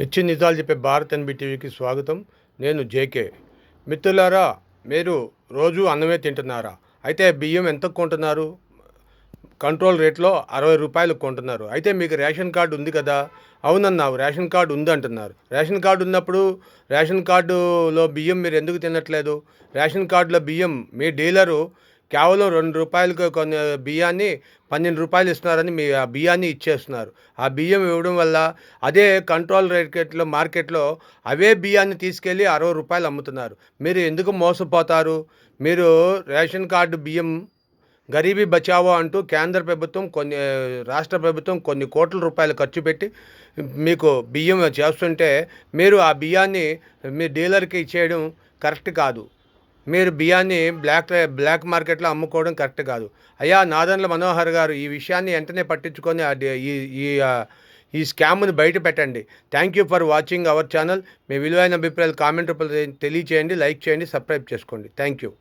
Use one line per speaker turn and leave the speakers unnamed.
నిత్య నిజాలు చెప్పే భారత్ ఎన్బిటీవీకి స్వాగతం. నేను జేకే. మిత్రులారా, మీరు రోజు అన్నమే తింటున్నారా? అయితే బియ్యం ఎంతకు కొంటున్నారు? కంట్రోల్ రేట్లో రూ. 60 కొంటున్నారు. అయితే మీకు రేషన్ కార్డు ఉంది కదా? అవునన్నావు, రేషన్ కార్డు ఉంది అంటున్నారు. రేషన్ కార్డు ఉన్నప్పుడు రేషన్ కార్డులో బియ్యం మీరు ఎందుకు తినట్లేదు? రేషన్ కార్డులో బియ్యం మీ డీలరు కేవలం రూ. 2 కొన్ని బియ్యాన్ని రూ. 12 ఇస్తున్నారని మీ ఆ బియ్యాన్ని ఇచ్చేస్తున్నారు. ఆ బియ్యం ఇవ్వడం వల్ల అదే కంట్రోల్ రేట్లో మార్కెట్లో అవే బియ్యాన్ని తీసుకెళ్ళి రూ. 60 అమ్ముతున్నారు. మీరు ఎందుకు మోసపోతారు? మీరు రేషన్ కార్డు బియ్యం గరీబీ బచావో అంటూ కేంద్ర ప్రభుత్వం రాష్ట్ర ప్రభుత్వం కొన్ని కోట్ల రూపాయలు ఖర్చు పెట్టి మీకు బియ్యం చేస్తుంటే మీరు ఆ బియ్యాన్ని మీ డీలర్కి ఇచ్చేయడం కరెక్ట్ కాదు. మీరు బియ్యాన్ని బ్లాక్ మార్కెట్లో అమ్ముకోవడం కరెక్ట్ కాదు. అయ్యా నాదెండ్ల మనోహర్ గారు, ఈ విషయాన్ని వెంటనే పట్టించుకొని ఈ ఈ ఈ స్కామ్ని బయట పెట్టండి. Thank you for watching our channel. మీ విలువైన అభిప్రాయాలు కామెంట్ రూపంలో తెలియచేయండి, లైక్ చేయండి, సబ్స్క్రైబ్ చేసుకోండి. Thank you.